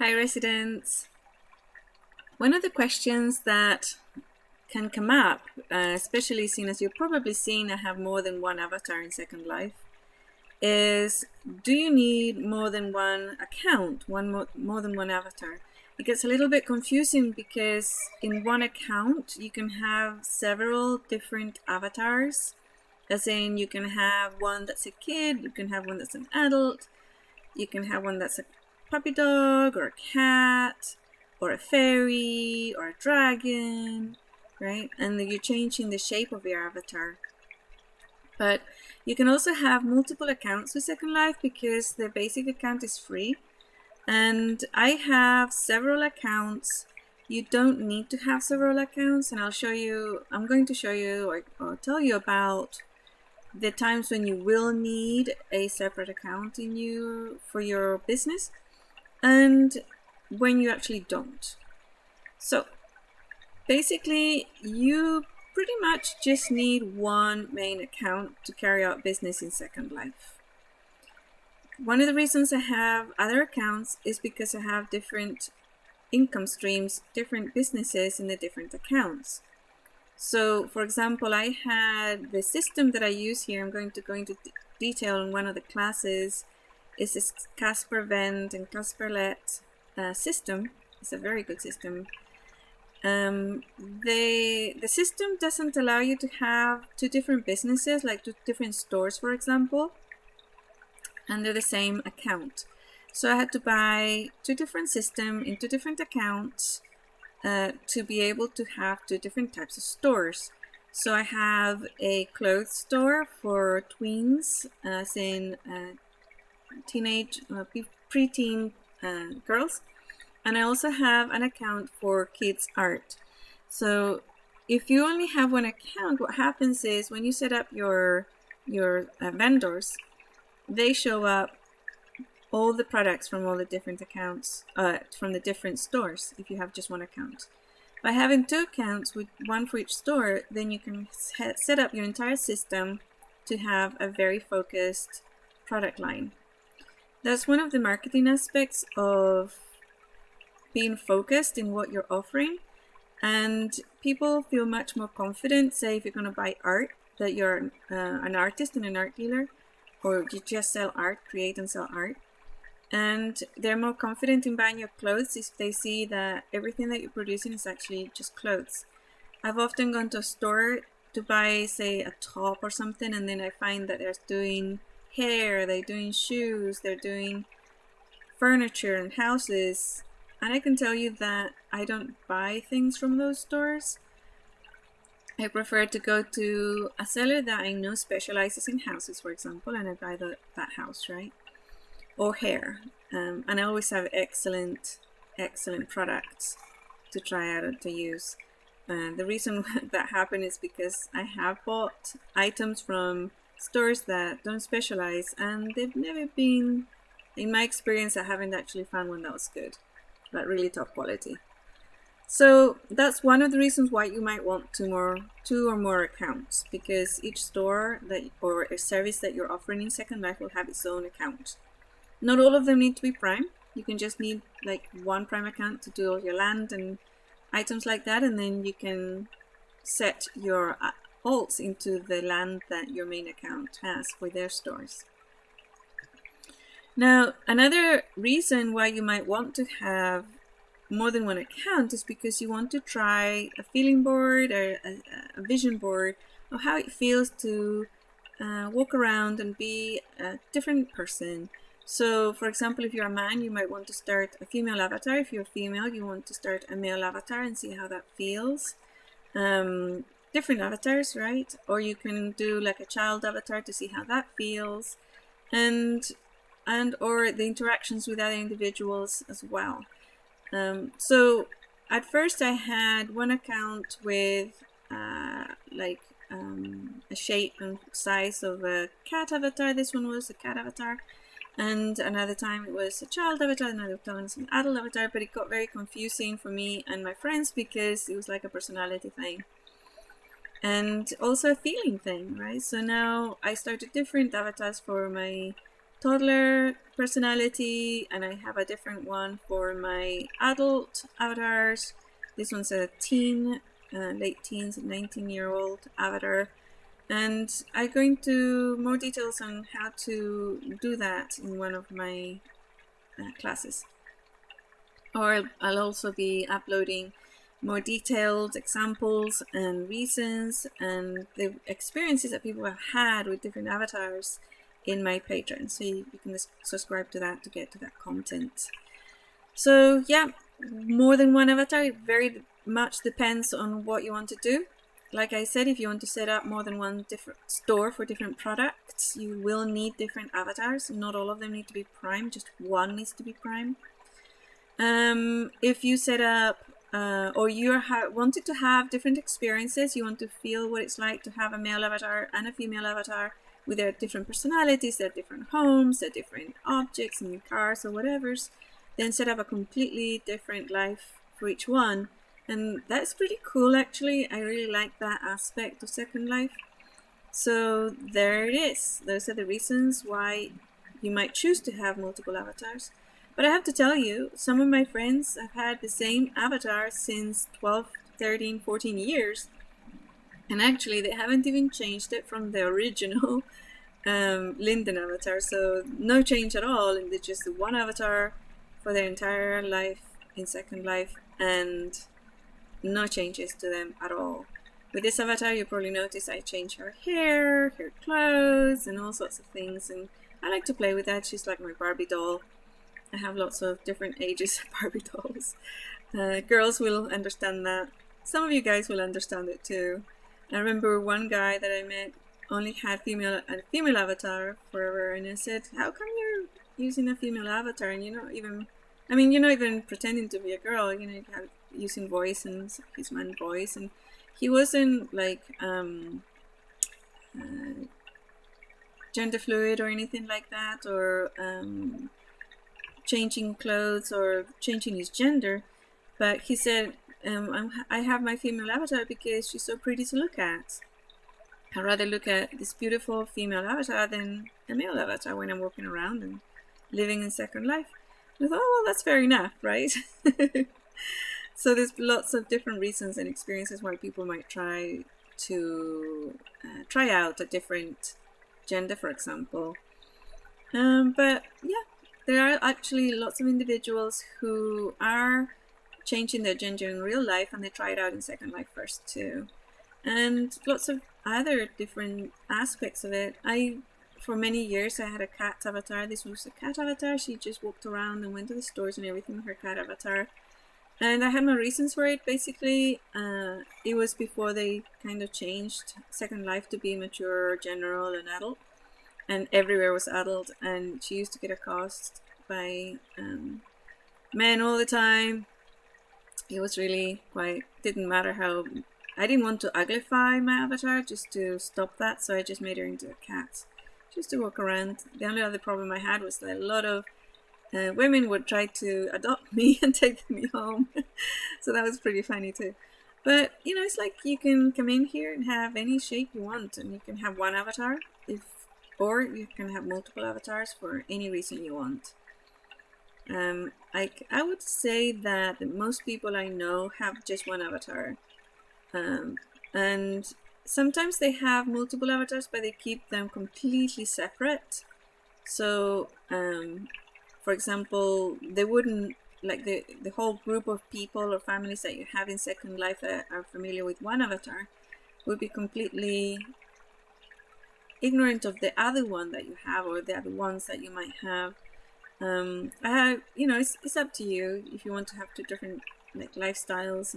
Hi, residents. One of the questions that can come up, especially seeing as you've probably seen I have more than one avatar in Second Life, is do you need more than one account, more than one avatar? It gets a little bit confusing because in one account you can have several different avatars, as in you can have one that's a kid, you can have one that's an adult, you can have one that's a puppy dog or a cat or a fairy or a dragon, right? And you're changing the shape of your avatar. But you can also have multiple accounts with Second Life because the basic account is free. And I have several accounts. You don't need to have several accounts, and I'm going to show you or tell you about the times when you will need a separate account for your business and when you actually don't. So basically, you pretty much just need one main account to carry out business in Second Life. One of the reasons I have other accounts is because I have different income streams, different businesses in the different accounts. So, for example, I had the system that I use here. I'm going to go into detail in one of the classes. Is this Casper Vend and Casper Let system. It's a very good system. The system doesn't allow you to have two different businesses, like two different stores, for example, under the same account. So I had to buy two different systems in two different accounts to be able to have two different types of stores. So I have a clothes store for tweens, as in teenage, preteen girls, and I also have an account for kids art. So if you only have one account, what happens is when you set up your vendors, they show up all the products from all the different accounts, from the different stores, if you have just one account. By having two accounts with one for each store, then you can set up your entire system to have a very focused product line. That's one of the marketing aspects of being focused in what you're offering, and people feel much more confident, say if you're going to buy art, that you're an artist and an art dealer, or you just sell art, create and sell art. And they're more confident in buying your clothes if they see that everything that you're producing is actually just clothes. I've often gone to a store to buy, say, a top or something, and then I find that they're doing hair, they're doing shoes, they're doing furniture and houses. And I can tell you that I don't buy things from those stores. I prefer to go to a seller that I know specializes in houses, for example, and I buy that house, right? Or hair. And I always have excellent products to try out and to use. The reason that happened is because I have bought items from stores that don't specialize, and they've never been, in my experience, I haven't actually found one that was good, but really top quality. So that's one of the reasons why you might want two or more accounts, because each store or a service that you're offering in Second Life will have its own account. Not all of them need to be Prime. You can just need like one Prime account to do all your land and items like that, and then you can set your alts into the land that your main account has for their stores. Now, another reason why you might want to have more than one account is because you want to try a feeling board or a vision board of how it feels to walk around and be a different person. So, for example, if you're a man, you might want to start a female avatar. If you're a female, you want to start a male avatar and see how that feels. Different avatars, right? Or you can do like a child avatar to see how that feels, and or the interactions with other individuals as well. So at first I had one account with a shape and size of a cat avatar. This one was a cat avatar. And another time it was a child avatar, another time it was an adult avatar, but it got very confusing for me and my friends because it was like a personality thing. And also a feeling thing, right? So now I started different avatars for my toddler personality, and I have a different one for my adult avatars. This one's a teen, late teens, 19-year-old avatar. And I go into more details on how to do that in one of my classes. Or I'll also be uploading more detailed examples and reasons and the experiences that people have had with different avatars in my Patreon. So you can subscribe to that to get to that content. So yeah, more than one avatar, it very much depends on what you want to do. Like I said, if you want to set up more than one different store for different products, you will need different avatars. Not all of them need to be Prime, just one needs to be Prime. If you set up or you wanted to have different experiences, you want to feel what it's like to have a male avatar and a female avatar with their different personalities, their different homes, their different objects and cars or whatever's, then set up a completely different life for each one. And that's pretty cool, actually. I really like that aspect of Second Life. So there it is. Those are the reasons why you might choose to have multiple avatars. But I have to tell you, some of my friends have had the same avatar since 12, 13, 14 years. And actually, they haven't even changed it from the original Linden avatar. So no change at all. And it's just one avatar for their entire life in Second Life. And no changes to them at all. With this avatar, you probably notice I change her hair, her clothes, and all sorts of things. And I like to play with that. She's like my Barbie doll. I have lots of different ages of Barbie dolls. Girls will understand that. Some of you guys will understand it too. I remember one guy that I met only had a female avatar forever, and I said, "How come you're using a female avatar and you're not even pretending to be a girl? You know, you're using voice and his man voice." And he wasn't like gender fluid or anything like that, or changing clothes or changing his gender, but he said, I have my female avatar because she's so pretty to look at. I'd rather look at this beautiful female avatar than a male avatar when I'm walking around and living in Second Life. And I thought, oh, well, that's fair enough, right? So there's lots of different reasons and experiences why people might try to try out a different gender, for example. But yeah, there are actually lots of individuals who are changing their gender in real life, and they try it out in Second Life first too. And lots of other different aspects of it. For many years, I had a cat avatar. This was a cat avatar. She just walked around and went to the stores and everything with her cat avatar. And I had my reasons for it. Basically, it was before they kind of changed Second Life to be mature, general, and adult. And everywhere was adult. And she used to get accosted by men all the time. It was really didn't matter how... I didn't want to uglify my avatar just to stop that, so I just made her into a cat, just to walk around. The only other problem I had was that a lot of women would try to adopt me and take me home. So that was pretty funny too. But, you know, it's like you can come in here and have any shape you want, and you can have one avatar, or you can have multiple avatars for any reason you want. I would say that most people I know have just one avatar. And sometimes they have multiple avatars, but they keep them completely separate. So, for example, they wouldn't, like the whole group of people or families that you have in Second Life that are familiar with one avatar would be completely ignorant of the other one that you have, or the other ones that you might have. It's up to you if you want to have two different lifestyles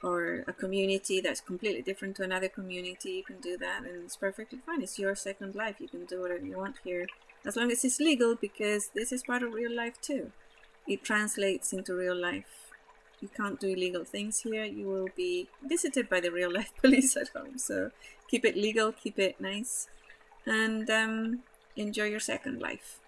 or a community that's completely different to another community. You can do that, and it's perfectly fine. It's your Second Life. You can do whatever you want here, as long as it's legal, because this is part of real life too. It translates into real life. You can't do illegal things here. You will be visited by the real life police at home. So keep it legal, keep it nice, and enjoy your Second Life.